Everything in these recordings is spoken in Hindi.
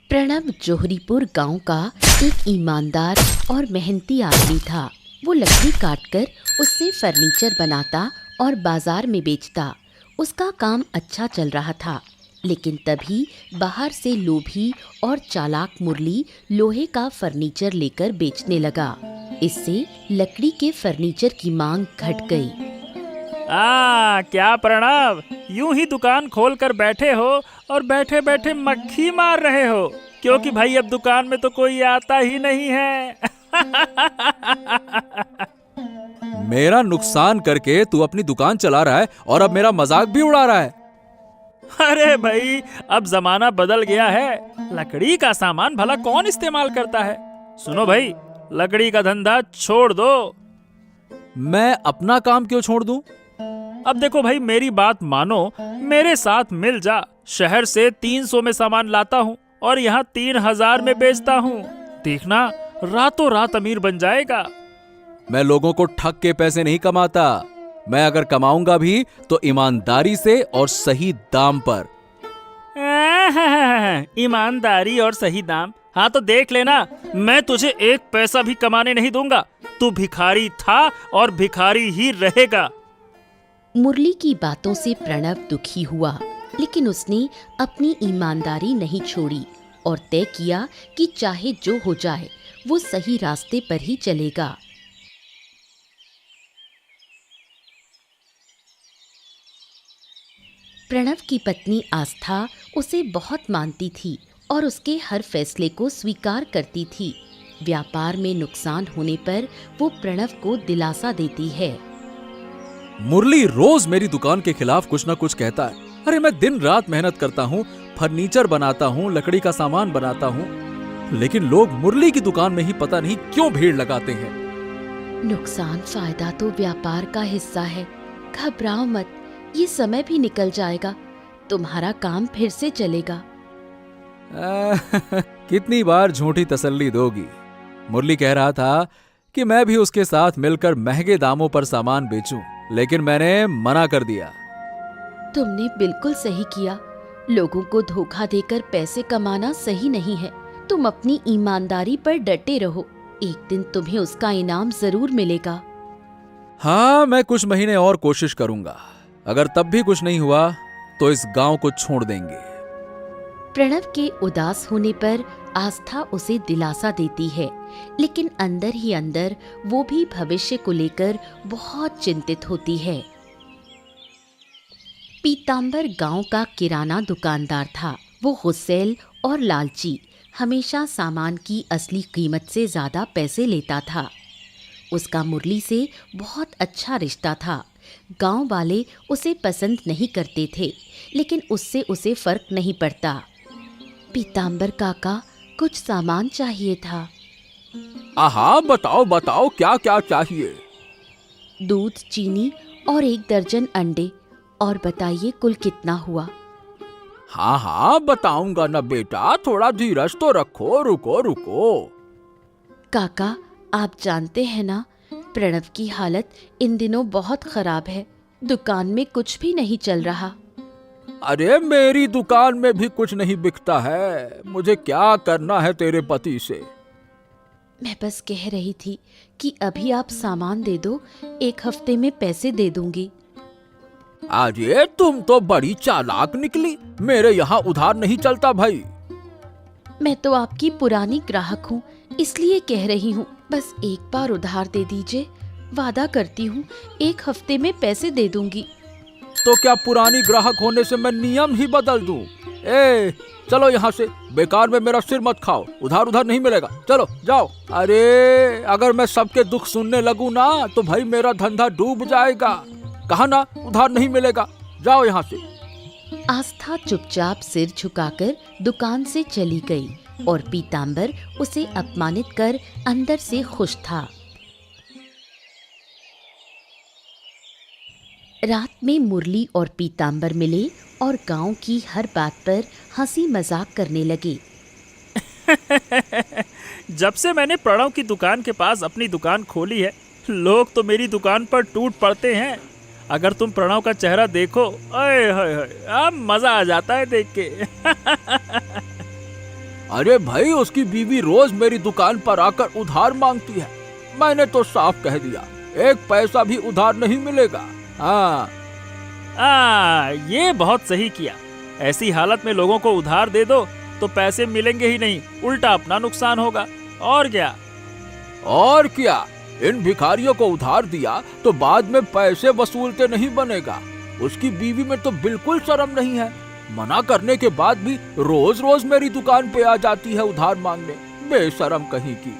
प्रणव जोहरीपुर गांव का एक ईमानदार और मेहनती आदमी था। वो लकड़ी काटकर उससे फर्नीचर बनाता और बाजार में बेचता। उसका काम अच्छा चल रहा था, लेकिन तभी बाहर से लोभी और चालाक मुरली लोहे का फर्नीचर लेकर बेचने लगा। इससे लकड़ी के फर्नीचर की मांग घट गई। क्या प्रणव, यूं ही दुकान खोल कर बैठे हो और बैठे बैठे मक्खी मार रहे हो, क्योंकि भाई अब दुकान में तो कोई आता ही नहीं है। मेरा नुकसान करके तू अपनी दुकान चला रहा है और अब मेरा मजाक भी उड़ा रहा है। अरे भाई, अब जमाना बदल गया है। लकड़ी का सामान भला कौन इस्तेमाल करता है। सुनो भाई, लकड़ी का धंधा छोड़ दो। मैं अपना काम क्यों छोड़ दूं? अब देखो भाई, मेरी बात मानो, मेरे साथ मिल जा। शहर से 300 में सामान लाता हूँ और यहाँ 3000 में बेचता हूँ। देखना, रातों रात अमीर बन जाएगा। मैं लोगों को ठग के पैसे नहीं कमाता। मैं अगर कमाऊंगा भी तो ईमानदारी से और सही दाम पर। ईमानदारी और सही दाम? हाँ तो देख लेना, मैं तुझे एक पैसा भी कमाने नहीं दूंगा। तू भिखारी था और भिखारी ही रहेगा। मुरली की बातों से प्रणव दुखी हुआ, लेकिन उसने अपनी ईमानदारी नहीं छोड़ी और तय किया कि चाहे जो हो जाए वो सही रास्ते पर ही चलेगा। प्रणव की पत्नी आस्था उसे बहुत मानती थी और उसके हर फैसले को स्वीकार करती थी। व्यापार में नुकसान होने पर वो प्रणव को दिलासा देती है। मुरली रोज मेरी दुकान के खिलाफ कुछ ना कुछ कहता है। अरे मैं दिन रात मेहनत करता हूँ, फर्नीचर बनाता हूँ, लकड़ी का सामान बनाता हूँ, लेकिन लोग मुरली की दुकान में ही पता नहीं क्यों भीड़ लगाते हैं। नुकसान फायदा तो व्यापार का हिस्सा है। घबराओ मत, ये समय भी निकल जाएगा। तुम्हारा काम फिर से चलेगा। कितनी बार झूठी तसल्ली दोगी? मुरली कह रहा था कि मैं भी उसके साथ मिलकर महंगे दामों पर सामान बेचूं, लेकिन मैंने मना कर दिया। तुमने बिल्कुल सही किया। लोगों को धोखा देकर पैसे कमाना सही नहीं है। तुम अपनी ईमानदारी पर डटे रहो। एक दिन तुम्हें उसका इनाम जरूर मिलेगा। हाँ, मैं कुछ महीने और कोशिश करूंगा। अगर तब भी कुछ नहीं हुआ तो इस गांव को छोड़ देंगे। प्रणव के उदास होने पर आस्था उसे दिलासा देती है, लेकिन अंदर ही अंदर वो भी भविष्य को लेकर बहुत चिंतित होती है। पीतांबर गांव का किराना दुकानदार था। वो गुस्सैल और लालची, हमेशा सामान की असली कीमत से ज्यादा पैसे लेता था। उसका मुरली से बहुत अच्छा रिश्ता था। गांव वाले उसे पसंद नहीं करते थे, लेकिन उससे उसे फर्क नहीं पड़ता। पीतांबर काका, कुछ सामान चाहिए था। आहा, बताओ बताओ, क्या क्या चाहिए? दूध, चीनी और 1 दर्जन अंडे। और बताइए कुल कितना हुआ? हाँ हाँ, बताऊंगा ना बेटा, थोड़ा धीरज तो रखो। रुको रुको। काका, आप जानते हैं ना, प्रणव की हालत इन दिनों बहुत खराब है। दुकान में कुछ भी नहीं चल रहा। अरे मेरी दुकान में भी कुछ नहीं बिकता है। मुझे क्या करना है तेरे पति से? मैं बस कह रही थी कि अभी आप सामान दे दो, 1 हफ्ते में पैसे दे दूंगी। अरे तुम तो बड़ी चालाक निकली। मेरे यहाँ उधार नहीं चलता भाई। मैं तो आपकी पुरानी ग्राहक हूँ, इसलिए कह रही हूँ। बस एक बार उधार दे दीजिए। वादा करती हूँ 1 हफ्ते में पैसे दे दूंगी। तो क्या पुरानी ग्राहक होने से मैं नियम ही बदल दूं? चलो यहाँ से, बेकार में मेरा सिर मत खाओ। उधार नहीं मिलेगा, चलो जाओ। अरे अगर मैं सबके दुख सुनने लगूं ना तो भाई मेरा धंधा डूब जाएगा। कहा ना, उधार नहीं मिलेगा, जाओ यहाँ से। आस्था चुपचाप सिर झुकाकर दुकान से चली गई और पीतांबर उसे अपमानित कर अंदर से खुश था। रात में मुरली और पीतांबर मिले और गांव की हर बात पर हंसी मजाक करने लगे। जब से मैंने प्रणव की दुकान के पास अपनी दुकान खोली है, लोग तो मेरी दुकान पर टूट पड़ते हैं। अगर तुम प्रणव का चेहरा देखो, अरे मजा आ जाता है देख के। अरे भाई, उसकी बीवी रोज मेरी दुकान पर आकर उधार मांगती है। मैंने तो साफ कह दिया, एक पैसा भी उधार नहीं मिलेगा। हाँ। ये बहुत सही किया। ऐसी हालत में लोगों को उधार दे दो तो पैसे मिलेंगे ही नहीं, उल्टा अपना नुकसान होगा। और क्या? और क्या, इन भिखारियों को उधार दिया तो बाद में पैसे वसूलते नहीं बनेगा। उसकी बीवी में तो बिल्कुल शर्म नहीं है, मना करने के बाद भी रोज रोज मेरी दुकान पे आ जाती है उधार मांगने, बेशरम कहीं की।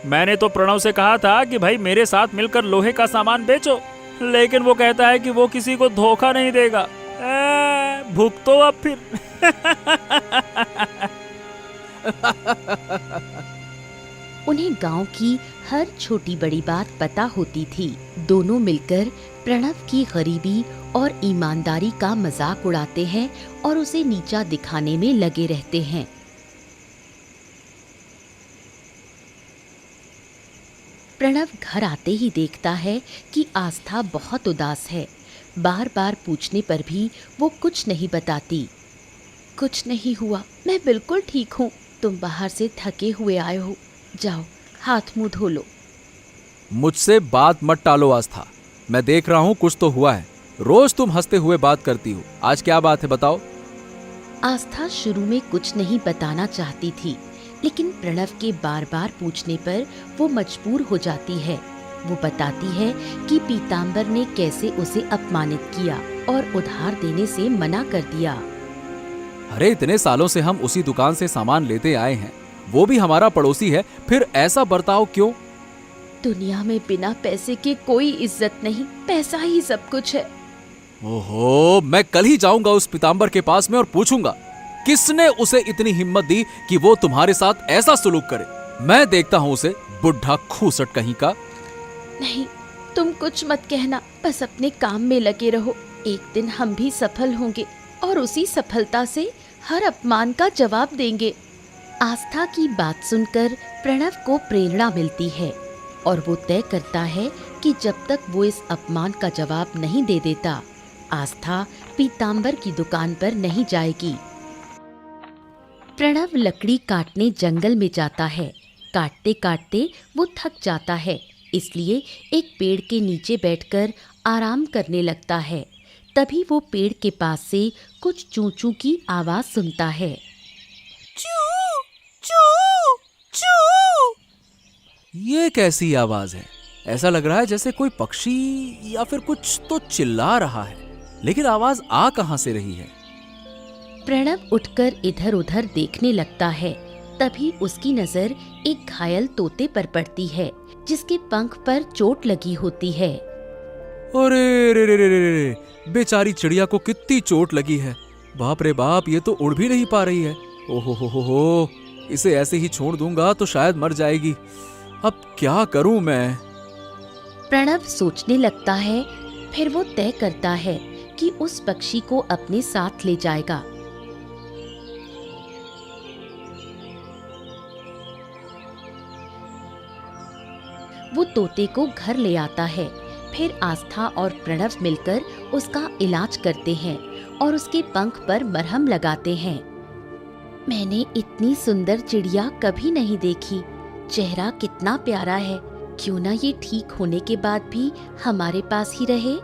मैंने तो प्रणव से कहा था कि भाई मेरे साथ मिलकर लोहे का सामान बेचो, लेकिन वो कहता है कि वो किसी को धोखा नहीं देगा। भुगतो अब फिर। उन्हें गांव की हर छोटी बड़ी बात पता होती थी। दोनों मिलकर प्रणव की गरीबी और ईमानदारी का मजाक उड़ाते हैं और उसे नीचा दिखाने में लगे रहते हैं। प्रणव घर आते ही देखता है कि आस्था बहुत उदास है। बार बार पूछने पर भी वो कुछ नहीं बताती। कुछ नहीं हुआ, मैं बिल्कुल ठीक हूँ। तुम बाहर से थके हुए आए हो, जाओ हाथ मुंह धो लो। मुझसे बात मत टालो आस्था, मैं देख रहा हूँ कुछ तो हुआ है। रोज तुम हंसते हुए बात करती हो, आज क्या बात है बताओ। आस्था शुरू में कुछ नहीं बताना चाहती थी, लेकिन प्रणव के बार बार पूछने पर वो मजबूर हो जाती है। वो बताती है कि पीताम्बर ने कैसे उसे अपमानित किया और उधार देने से मना कर दिया। अरे इतने सालों से हम उसी दुकान से सामान लेते आए हैं, वो भी हमारा पड़ोसी है, फिर ऐसा बर्ताव क्यों? दुनिया में बिना पैसे के कोई इज्जत नहीं, पैसा ही सब कुछ है। ओहो, मैं कल ही जाऊंगा उस पीताम्बर के पास में और पूछूंगा किसने उसे इतनी हिम्मत दी कि वो तुम्हारे साथ ऐसा सुलूक करे। मैं देखता हूँ उसे, बुढ़ा खूसट कहीं का। नहीं, तुम कुछ मत कहना, बस अपने काम में लगे रहो। एक दिन हम भी सफल होंगे और उसी सफलता से हर अपमान का जवाब देंगे। आस्था की बात सुनकर प्रणव को प्रेरणा मिलती है और वो तय करता है कि जब तक वो इस अपमान का जवाब नहीं दे देता, आस्था पीताम्बर की दुकान पर नहीं जाएगी। प्रणव लकड़ी काटने जंगल में जाता है। काटते काटते वो थक जाता है, इसलिए एक पेड़ के नीचे बैठकर आराम करने लगता है। तभी वो पेड़ के पास से कुछ चूं चूं की आवाज सुनता है। चू, चू, चू। ये कैसी आवाज है? ऐसा लग रहा है जैसे कोई पक्षी या फिर कुछ तो चिल्ला रहा है, लेकिन आवाज आ कहां से रही है? प्रणव उठकर इधर उधर देखने लगता है। तभी उसकी नजर एक घायल तोते पर पड़ती है, जिसके पंख पर चोट लगी होती है। अरे रे रे रे रे रे, बेचारी चिड़िया को कितनी चोट लगी है। बाप रे बाप, ये तो उड़ भी नहीं पा रही है। ओहो हो, इसे ऐसे ही छोड़ दूंगा तो शायद मर जाएगी। अब क्या करूं मैं? प्रणव सोचने लगता है, फिर वो तय करता है कि उस पक्षी को अपने साथ ले जाएगा। वो तोते को घर ले आता है। फिर आस्था और प्रणव मिलकर उसका इलाज करते हैं और उसके पंख पर मरहम लगाते हैं। मैंने इतनी सुंदर चिड़िया कभी नहीं देखी। चेहरा कितना प्यारा है। क्यों ना ये ठीक होने के बाद भी हमारे पास ही रहे।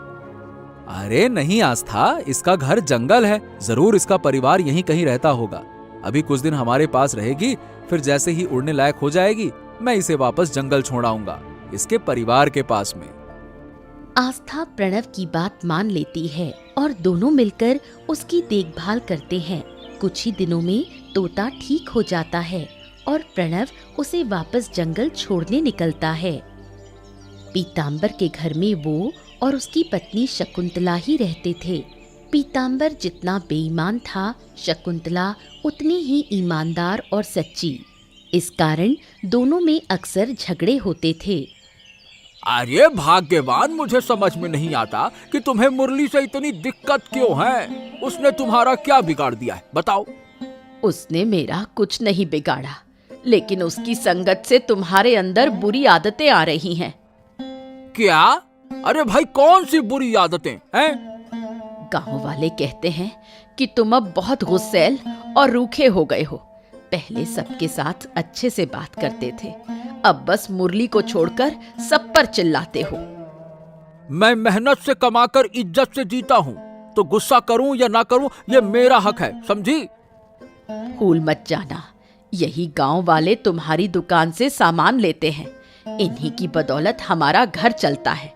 अरे नहीं आस्था, इसका घर जंगल है, जरूर इसका परिवार यहीं कहीं रहता होगा। अभी कुछ दिन हमारे पास रहेगी, फिर जैसे ही उड़ने लायक हो जाएगी, मैं इसे वापस जंगल छोड़ आऊंगा, इसके परिवार के पास में। आस्था प्रणव की बात मान लेती है और दोनों मिलकर उसकी देखभाल करते हैं। कुछ ही दिनों में तोता ठीक हो जाता है और प्रणव उसे वापस जंगल छोड़ने निकलता है। पीताम्बर के घर में वो और उसकी पत्नी शकुंतला ही रहते थे। पीताम्बर जितना बेईमान था, शकुंतला उतनी ही ईमानदार और सच्ची। इस कारण दोनों में अक्सर झगड़े होते थे। अरे भाग्यवान, मुझे समझ में नहीं आता कि तुम्हें मुरली से इतनी दिक्कत क्यों है। उसने तुम्हारा क्या बिगाड़ दिया है, बताओ। उसने मेरा कुछ नहीं बिगाड़ा, लेकिन उसकी संगत से तुम्हारे अंदर बुरी आदतें आ रही हैं। क्या? अरे भाई, कौन सी बुरी आदतें हैं? गांव वाले कहते हैं कि तुम अब बहुत गुस्सैल और रूखे हो गए हो। पहले सबके साथ अच्छे से बात करते थे, अब बस मुरली को छोड़कर सब पर चिल्लाते हो। मैं मेहनत से कमाकर इज्जत से जीता हूँ, तो गुस्सा करूँ या ना करूँ ये मेरा हक है, समझी? भूल मत जाना, यही गांव वाले तुम्हारी दुकान से सामान लेते हैं, इन्हीं की बदौलत हमारा घर चलता है।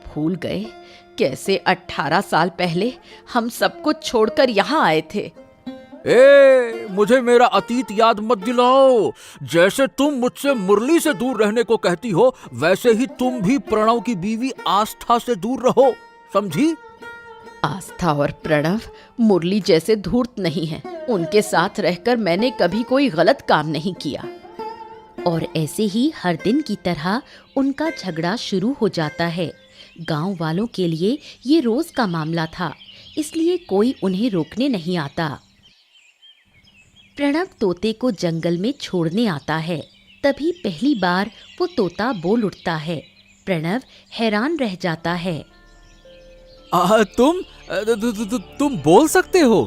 भूल गए कैसे 18 साल पहले हम सब कुछ छोड़कर यहाँ आए थे। मुझे मेरा अतीत याद मत दिलाओ। जैसे तुम मुझसे मुरली से दूर रहने को कहती हो, वैसे ही तुम भी प्रणव की बीवी आस्था से दूर रहो, समझी? आस्था और प्रणव मुरली जैसे धूर्त नहीं है, उनके साथ रहकर मैंने कभी कोई गलत काम नहीं किया। और ऐसे ही हर दिन की तरह उनका झगड़ा शुरू हो जाता है। गांव वालों के लिए ये रोज का मामला था, इसलिए कोई उन्हें रोकने नहीं आता। प्रणव तोते को जंगल में छोड़ने आता है, तभी पहली बार वो तोता बोल उठता है। प्रणव हैरान रह जाता है। तुम बोल सकते हो?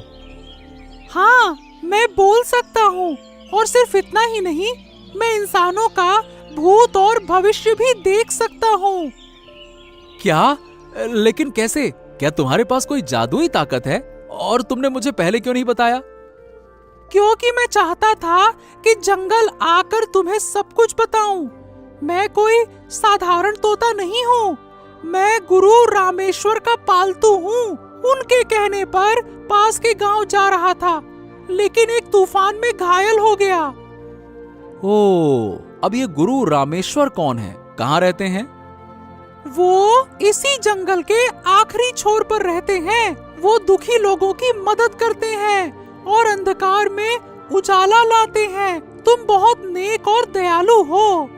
हाँ, मैं बोल सकता हूँ, और सिर्फ इतना ही नहीं, मैं इंसानों का भूत और भविष्य भी देख सकता हूँ। क्या? लेकिन कैसे? क्या तुम्हारे पास कोई जादुई ताकत है? और तुमने मुझे पहले क्यों नहीं बताया? क्योंकि मैं चाहता था कि जंगल आकर तुम्हें सब कुछ बताऊं। मैं कोई साधारण तोता नहीं हूँ, मैं गुरु रामेश्वर का पालतू हूँ। उनके कहने पर पास के गांव जा रहा था, लेकिन एक तूफान में घायल हो गया। ओह, अब ये गुरु रामेश्वर कौन है? कहाँ रहते हैं? वो इसी जंगल के आखिरी छोर पर रहते हैं। वो दुखी लोगों की मदद करते हैं और अंधकार में उजाला लाते हैं। तुम बहुत नेक और दयालु हो।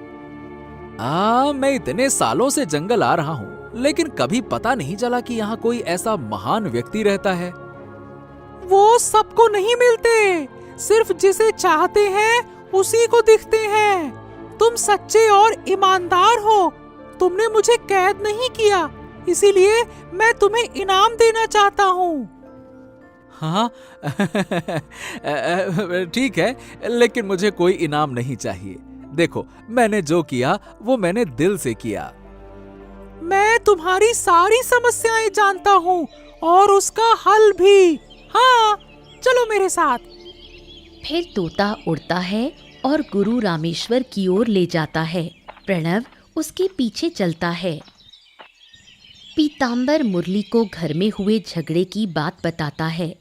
मैं इतने सालों से जंगल आ रहा हूँ, लेकिन कभी पता नहीं चला कि यहाँ कोई ऐसा महान व्यक्ति रहता है। वो सबको नहीं मिलते, सिर्फ जिसे चाहते हैं उसी को दिखते हैं। तुम सच्चे और ईमानदार हो। तुमने मुझे कैद नहीं किया, इसीलिए मैं तुम्हें इनाम देना चाहता हूँ। हाँ ठीक है, लेकिन मुझे कोई इनाम नहीं चाहिए। देखो, मैंने जो किया वो मैंने दिल से किया। मैं तुम्हारी सारी समस्याएं जानता हूँ और उसका हल भी। हाँ, चलो मेरे साथ। फिर तोता उड़ता है और गुरु रामेश्वर की ओर ले जाता है। प्रणव उसके पीछे चलता है। पीतांबर मुरली को घर में हुए झगड़े की बात बताता है।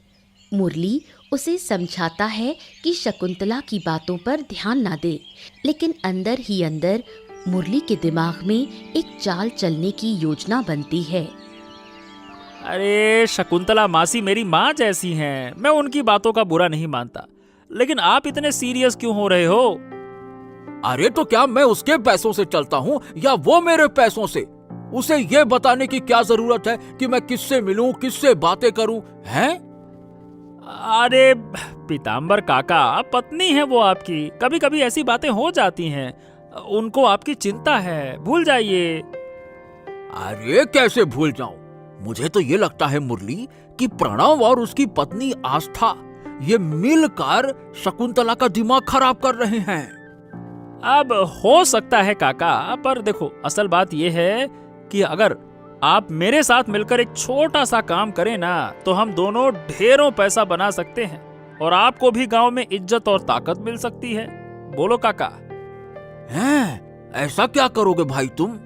मुरली उसे समझाता है कि शकुंतला की बातों पर ध्यान ना दे, लेकिन अंदर ही अंदर मुरली के दिमाग में एक चाल चलने की योजना बनती है। अरे शकुंतला मासी मेरी माँ जैसी हैं, मैं उनकी बातों का बुरा नहीं मानता, लेकिन आप इतने सीरियस क्यों हो रहे हो? अरे तो क्या मैं उसके पैसों से चलता हूँ या वो मेरे पैसों से? उसे ये बताने की क्या जरूरत है कि मैं किससे मिलूं, किससे बातें करूं, हैं? अरे पीतांबर काका, पत्नी है वो आपकी, कभी कभी ऐसी बातें हो जाती हैं, उनको आपकी चिंता है, भूल जाइए। अरे कैसे भूल जाऊं? मुझे तो ये लगता है मुरली कि प्रणव और उसकी पत्नी आस्था ये मिलकर शकुंतला का दिमाग खराब कर रहे हैं। अब हो सकता है काका, पर देखो असल बात यह है कि अगर आप मेरे साथ मिलकर एक छोटा सा काम करें ना, तो हम दोनों ढेरों पैसा बना सकते हैं और आपको भी गांव में इज्जत और ताकत मिल सकती है। बोलो काका। हैं? ऐसा क्या करोगे भाई तुम?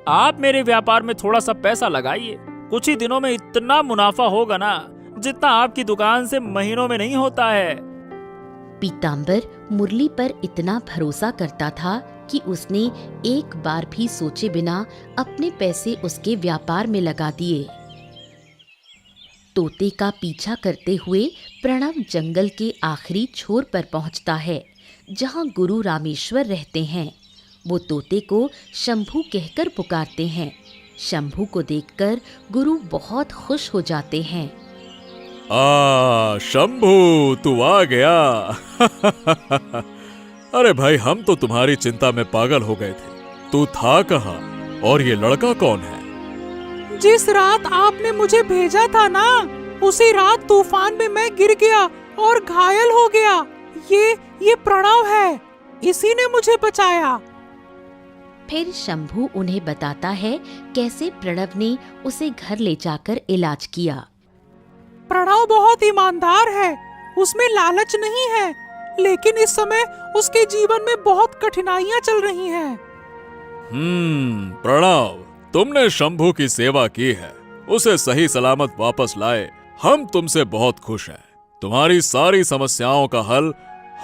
आप मेरे व्यापार में थोड़ा सा पैसा लगाइए, कुछ ही दिनों में इतना मुनाफा होगा ना जितना आपकी दुकान से महीनों में नहीं होता है। पीतांबर मुरली पर इतना भरोसा करता था कि उसने एक बार भी सोचे बिना अपने पैसे उसके व्यापार में लगा दिए। तोते का पीछा करते हुए प्रणव जंगल के आखिरी छोर पर पहुंचता है, जहां गुरु रामेश्वर रहते हैं। वो तोते को शंभू कहकर पुकारते हैं। शंभू को देखकर गुरु बहुत खुश हो जाते हैं। शंभू तू आ गया। अरे भाई, हम तो तुम्हारी चिंता में पागल हो गए थे। तू था कहाँ और ये लड़का कौन है? जिस रात आपने मुझे भेजा था ना, उसी रात तूफान में मैं गिर गया और घायल हो गया। ये प्रणव है, इसी ने मुझे बचाया। फिर शंभू उन्हें बताता है कैसे प्रणव ने उसे घर ले जाकर इलाज किया। प्रणव बहुत ईमानदार है, उसमें लालच नहीं है, लेकिन इस समय उसके जीवन में बहुत कठिनाइयां चल रही हैं। प्रणव, तुमने शंभू की सेवा की है, उसे सही सलामत वापस लाए। हम तुमसे बहुत खुश हैं। तुम्हारी सारी समस्याओं का हल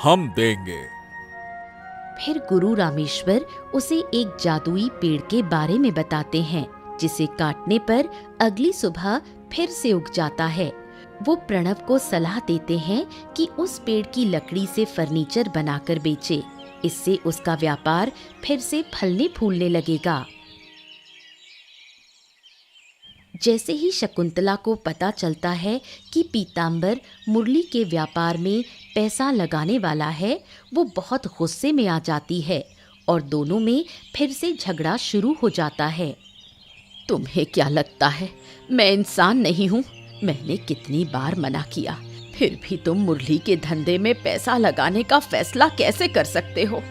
हम देंगे। फिर गुरु रामेश्वर उसे एक जादुई पेड़ के बारे में बताते हैं, जिसे काटने पर अगली सुबह फिर से उग जाता है। वो प्रणव को सलाह देते हैं कि उस पेड़ की लकड़ी से फर्नीचर बनाकर बेचे, इससे उसका व्यापार फिर से फलने फूलने लगेगा। जैसे ही शकुंतला को पता चलता है कि पीताम्बर मुरली के व्यापार में पैसा लगाने वाला है, वो बहुत गुस्से में आ जाती है और दोनों में फिर से झगड़ा शुरू हो जाता है। तुम्हें क्या लगता है मैं इंसान नहीं हूँ? मैंने कितनी बार मना किया, फिर भी तुम मुरली के धंधे में पैसा लगाने का फैसला कैसे कर सकते हो?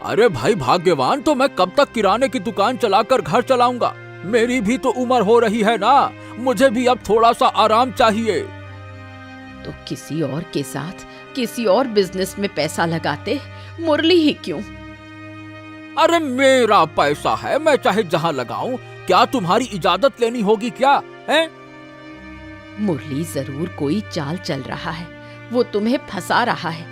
अरे भाई भाग्यवान, तो मैं कब तक किराने की दुकान चलाकर घर चलाऊंगा? मेरी भी तो उम्र हो रही है ना, मुझे भी अब थोड़ा सा आराम चाहिए। तो किसी और के साथ किसी और बिजनेस में पैसा लगाते, मुरली ही क्यों? अरे मेरा पैसा है, मैं चाहे जहाँ लगाऊं। क्या तुम्हारी इजाजत लेनी होगी क्या है? मुरली जरूर कोई चाल चल रहा है, वो तुम्हें फंसा रहा है।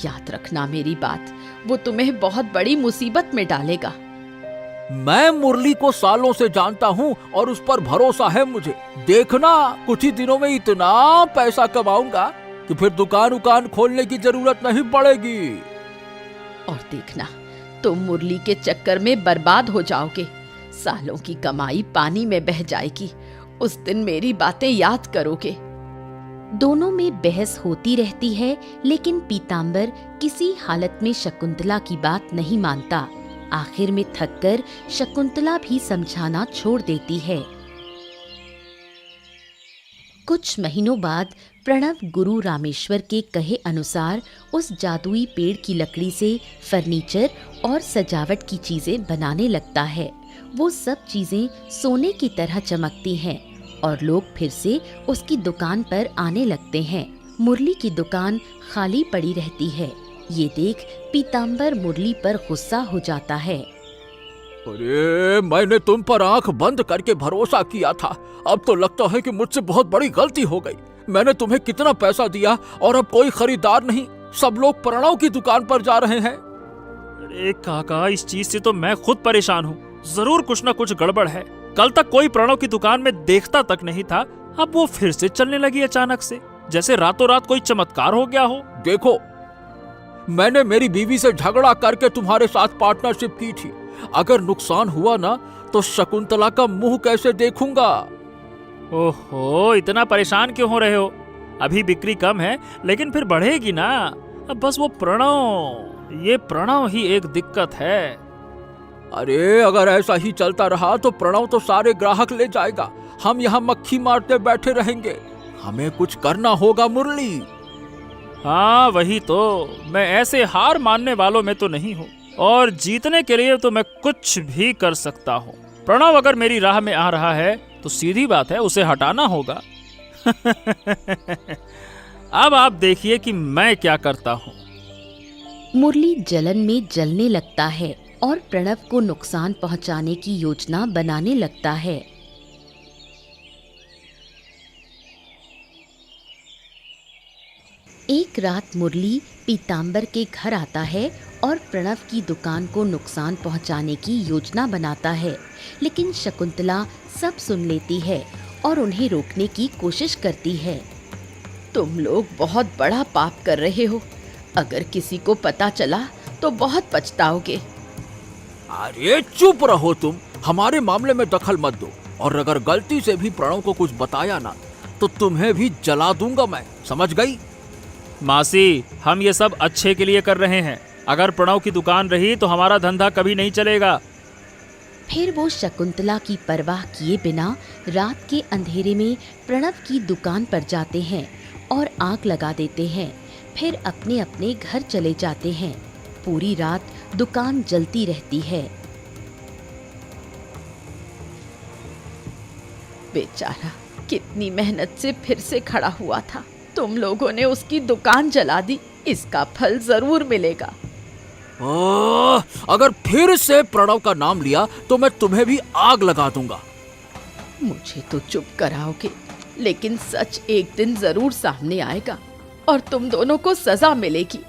याद रखना मेरी बात, वो तुम्हें बहुत बड़ी मुसीबत में डालेगा। मैं मुरली को सालों से जानता हूँ और उस पर भरोसा है मुझे। देखना, कुछ ही दिनों में इतना पैसा कमाऊंगा कि फिर दुकान खोलने की जरूरत नहीं पड़ेगी। और देखना, तुम मुरली के चक्कर में बर्बाद हो जाओगे। सालों की कमाई पानी में बह जाएगी। उस दिन मेरी बातें याद करोगे। दोनों में बहस होती रहती है, लेकिन पीताम्बर किसी हालत में शकुंतला की बात नहीं मानता। आखिर में थककर शकुंतला भी समझाना छोड़ देती है। कुछ महीनों बाद प्रणव गुरु रामेश्वर के कहे अनुसार उस जादुई पेड़ की लकड़ी से फर्नीचर और सजावट की चीजें बनाने लगता है। वो सब चीजें सोने की तरह चमकती हैं और लोग फिर से उसकी दुकान पर आने लगते हैं। मुरली की दुकान खाली पड़ी रहती है। ये देख पीताम्बर मुरली पर गुस्सा हो जाता है। अरे मैंने तुम पर आंख बंद करके भरोसा किया था, अब तो लगता है कि मुझसे बहुत बड़ी गलती हो गई। मैंने तुम्हें कितना पैसा दिया और अब कोई खरीदार नहीं, सब लोग प्रणव की दुकान पर जा रहे हैं। अरे काका, इस चीज से तो मैं खुद परेशान हूँ। जरूर कुछ न कुछ गड़बड़ है। कल तक कोई प्रणव की दुकान में देखता तक नहीं था, अब वो फिर से चलने लगी अचानक से, जैसे रातों रात कोई चमत्कार हो गया हो। देखो, मैंने मेरी बीवी से झगड़ा करके तुम्हारे साथ पार्टनरशिप की थी। अगर नुकसान हुआ ना तो शकुंतला का मुंह कैसे देखूंगा? ओहो, इतना परेशान क्यों हो रहे हो? अभी बिक्री कम है, लेकिन फिर बढ़ेगी ना। अब बस वो प्रणव, ये प्रणव ही एक दिक्कत है। अरे अगर ऐसा ही चलता रहा तो प्रणव तो सारे ग्राहक ले जाएगा। हम यहाँ मक्खी मारते बैठे रहेंगे। हमें कुछ करना होगा मुरली। हाँ वही तो, मैं ऐसे हार मानने वालों में तो नहीं हूँ, और जीतने के लिए तो मैं कुछ भी कर सकता हूँ। प्रणव अगर मेरी राह में आ रहा है तो सीधी बात है, उसे हटाना होगा। अब आप देखिए कि मैं क्या करता हूँ। मुरली जलन में जलने लगता है और प्रणव को नुकसान पहुंचाने की योजना बनाने लगता है। एक रात मुरली पीताम्बर के घर आता है और प्रणव की दुकान को नुकसान पहुंचाने की योजना बनाता है, लेकिन शकुंतला सब सुन लेती है और उन्हें रोकने की कोशिश करती है। तुम लोग बहुत बड़ा पाप कर रहे हो, अगर किसी को पता चला तो बहुत पछताओगे। अरे चुप रहो तुम, हमारे मामले में दखल मत दो, और अगर गलती से भी प्रणव को कुछ बताया ना तो तुम्हें भी जला दूंगा मैं, समझ गई? मासी, हम ये सब अच्छे के लिए कर रहे हैं। अगर प्रणव की दुकान रही तो हमारा धंधा कभी नहीं चलेगा। फिर वो शकुंतला की परवाह किए बिना रात के अंधेरे में प्रणव की दुकान पर जाते हैं और आग लगा देते हैं। फिर अपने अपने घर चले जाते हैं। पूरी रात दुकान जलती रहती है। बेचारा कितनी मेहनत से फिर से खड़ा हुआ था, तुम लोगों ने उसकी दुकान जला दी। इसका फल जरूर मिलेगा। अगर फिर से प्रणव का नाम लिया तो मैं तुम्हें भी आग लगा दूंगा। मुझे तो चुप कराओगे, लेकिन सच एक दिन जरूर सामने आएगा और तुम दोनों को सजा मिलेगी।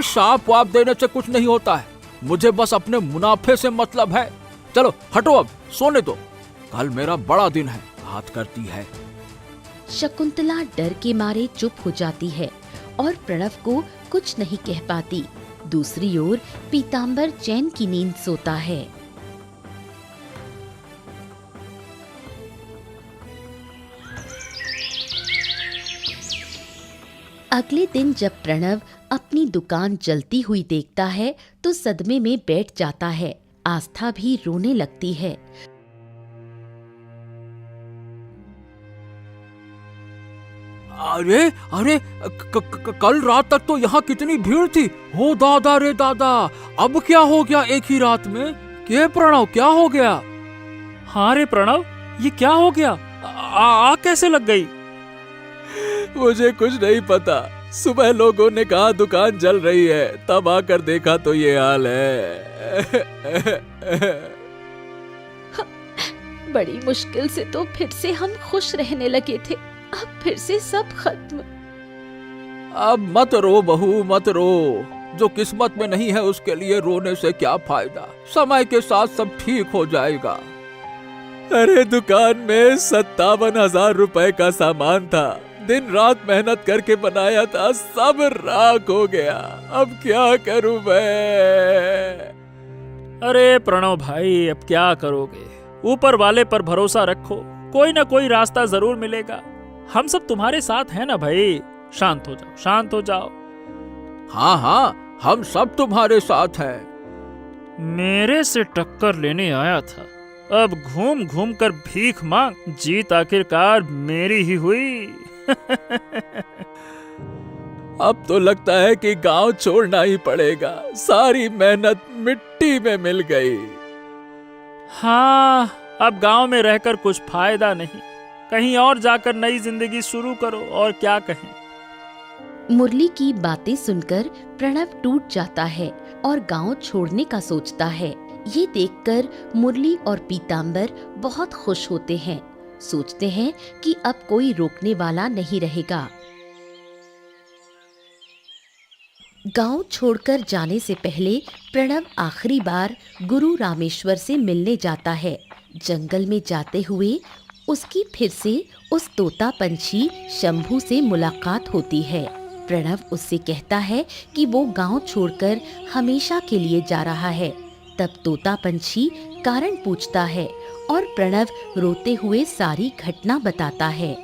शाप वाप देने से कुछ नहीं होता है, मुझे बस अपने मुनाफे से मतलब है। चलो हटो, अब सोने दो, कल मेरा बड़ा दिन है। बात करती है। शकुंतला डर के मारे चुप हो जाती है और प्रणव को कुछ नहीं कह पाती। दूसरी ओर पीतांबर चैन की नींद सोता है। अगले दिन जब प्रणव अपनी दुकान जलती हुई देखता है तो सदमे में बैठ जाता है। आस्था भी रोने लगती है। अरे अरे कल रात तक तो यहाँ कितनी भीड़ थी। हो दादा रे दादा, अब क्या हो गया एक ही रात में? के प्रणव, क्या हो गया? हाँ रे प्रणव, ये क्या हो गया? आग कैसे लग गई? मुझे कुछ नहीं पता। सुबह लोगों ने कहा दुकान जल रही है, तब आकर देखा तो ये हाल है। बड़ी मुश्किल से तो फिर से हम खुश रहने लगे थे, अब फिर से सब खत्म। अब मत रो बहू, मत रो। जो किस्मत में नहीं है उसके लिए रोने से क्या फायदा। समय के साथ सब ठीक हो जाएगा। अरे दुकान में 57,000 रुपए का सामान था, दिन रात मेहनत करके बनाया था, सब राख हो गया। अब क्या करूं मैं? अरे प्रणव भाई, अब क्या करोगे? ऊपर वाले पर भरोसा रखो, कोई ना कोई रास्ता जरूर मिलेगा। हम सब तुम्हारे साथ हैं ना भाई। शांत हो जाओ, शांत हो जाओ। हाँ हाँ, हम सब तुम्हारे साथ हैं। मेरे से टक्कर लेने आया था, अब घूम घूम कर भीख मांग। जीत आखिरकार मेरी ही हुई। अब तो लगता है कि गांव छोड़ना ही पड़ेगा। सारी मेहनत मिट्टी में मिल गई। हाँ, अब गांव में रहकर कुछ फायदा नहीं, कहीं और जाकर नई जिंदगी शुरू करो। और क्या कहें। मुरली की बातें सुनकर प्रणव टूट जाता है और गांव छोड़ने का सोचता है। ये देखकर मुरली और पीतांबर बहुत खुश होते हैं। सोचते हैं कि अब कोई रोकने वाला नहीं रहेगा। गांव छोड़कर जाने से पहले प्रणव आखिरी बार गुरु रामेश्वर से मिलने जाता है। जंगल में जाते हुए उसकी फिर से उस तोता पंछी शंभू से मुलाकात होती है। प्रणव उससे कहता है कि वो गांव छोड़कर हमेशा के लिए जा रहा है। तब तोता पंछी कारण पूछता है और प्रणव रोते हुए सारी घटना बताता है।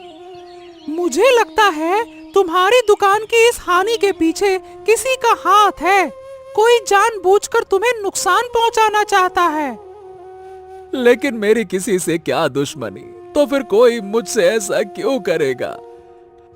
मुझे लगता है तुम्हारी दुकान की इस हानि के पीछे किसी का हाथ है। कोई जानबूझकर तुम्हें नुकसान पहुंचाना चाहता है। लेकिन मेरी किसी से क्या दुश्मनी, तो फिर कोई मुझसे ऐसा क्यों करेगा?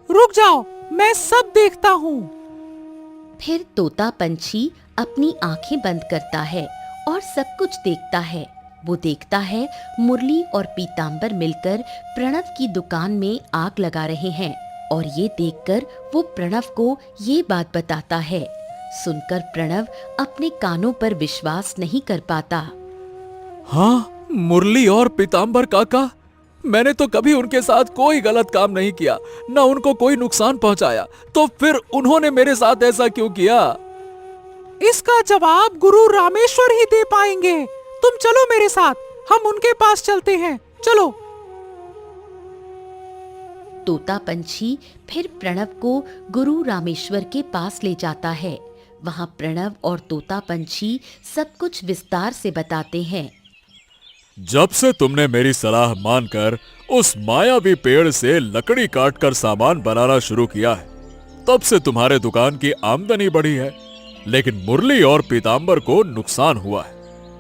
रुक जाओ, मैं सब देखता हूँ। फिर तोता पंछी अपनी आंखें बंद करता है और सब कुछ देखता है। वो देखता है मुरली और पीतांबर मिलकर प्रणव की दुकान में आग लगा रहे हैं और ये देखकर वो प्रणव को ये बात बताता है। सुनकर प्रणव अपने कानों पर विश्वास नहीं कर पाता। हाँ, मुरली और पीतांबर काका, मैंने तो कभी उनके साथ कोई गलत काम नहीं किया, न उनको कोई नुकसान पहुंचाया, तो फिर उन्होंने मेरे साथ ऐसा क्यों किया? इसका जवाब गुरु रामेश्वर ही दे पाएंगे। तुम चलो मेरे साथ, हम उनके पास चलते हैं। चलो। तोता पंछी फिर प्रणव को गुरु रामेश्वर के पास ले जाता है। वहाँ प्रणव और तोता पंछी सब कुछ विस्तार से बताते हैं। जब से तुमने मेरी सलाह मानकर उस मायावी पेड़ से लकड़ी काटकर सामान बनाना शुरू किया है, तब से तुम्हारे दुकान की आमदनी बढ़ी है। लेकिन मुरली और पीतांबर को नुकसान हुआ है,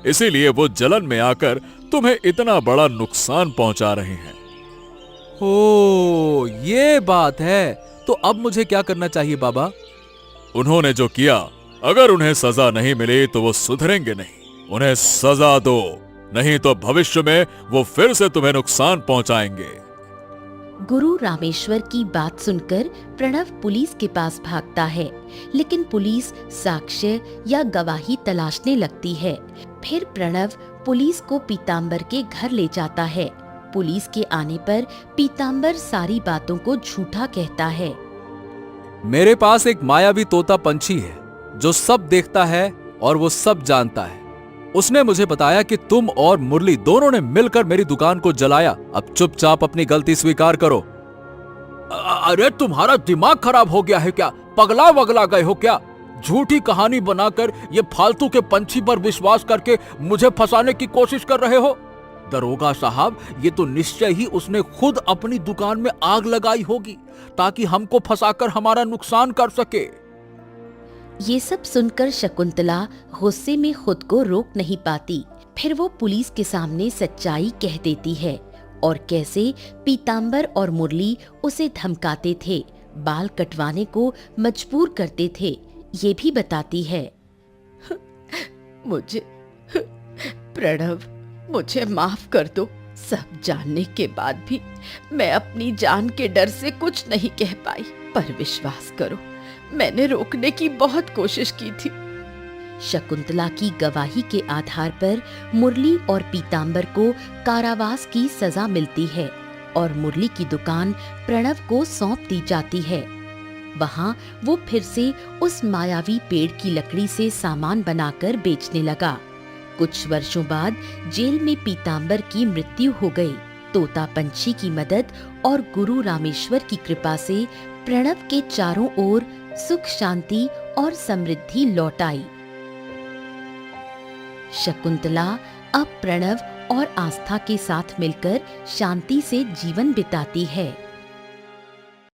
इसीलिए वो जलन में आकर तुम्हें इतना बड़ा नुकसान पहुंचा रहे हैं। ओ, ये बात है। तो अब मुझे क्या करना चाहिए बाबा? उन्होंने जो किया, अगर उन्हें सजा नहीं मिली तो वो सुधरेंगे नहीं। उन्हें सजा दो, नहीं तो भविष्य में वो फिर से तुम्हें नुकसान पहुंचाएंगे। गुरु रामेश्वर की बात सुनकर प्रणव पुलिस के पास भागता है, लेकिन पुलिस साक्ष्य या गवाही तलाशने लगती है। फिर प्रणव पुलिस को पीताम्बर के घर ले जाता है। पुलिस के आने पर पीताम्बर सारी बातों को झूठा कहता है। मेरे पास एक मायावी तोता पंछी है जो सब देखता है और वो सब जानता है। उसने मुझे बताया कि तुम और मुरली दोनों ने मिलकर मेरी दुकान को जलाया। अब चुपचाप अपनी गलती स्वीकार करो। अरे तुम्हारा दिमाग खराब हो गया है क्या? पगला वगला गए हो क्या? झूठी कहानी बनाकर ये फालतू के पंछी पर विश्वास करके मुझे फंसाने की कोशिश कर रहे हो। दरोगा साहब, ये तो निश्चय ही उसने खुद अपनी दुकान में आग लगाई होगी ताकि हमको फंसाकर हमारा नुकसान कर सके। ये सब सुनकर शकुंतला गुस्से में खुद को रोक नहीं पाती। फिर वो पुलिस के सामने सच्चाई कह देती है और कैसे पीताम्बर और मुरली उसे धमकाते थे, बाल कटवाने को मजबूर करते थे, ये भी बताती है। मुझे प्रणव, मुझे माफ कर दो। सब जानने के बाद भी मैं अपनी जान के डर से कुछ नहीं कह पाई, पर विश्वास करो, मैंने रोकने की बहुत कोशिश की थी। शकुंतला की गवाही के आधार पर मुरली और पीताम्बर को कारावास की सजा मिलती है और मुरली की दुकान प्रणव को सौंप दी जाती है। वहाँ वो फिर से उस मायावी पेड़ की लकड़ी से सामान बनाकर बेचने लगा। कुछ वर्षों बाद जेल में पीताम्बर की मृत्यु हो गई। तोता पंछी की मदद और गुरु रामेश्वर की कृपा से प्रणव के चारों ओर सुख शांति और समृद्धि लौट आई। शकुंतला अब प्रणव और आस्था के साथ मिलकर शांति से जीवन बिताती है।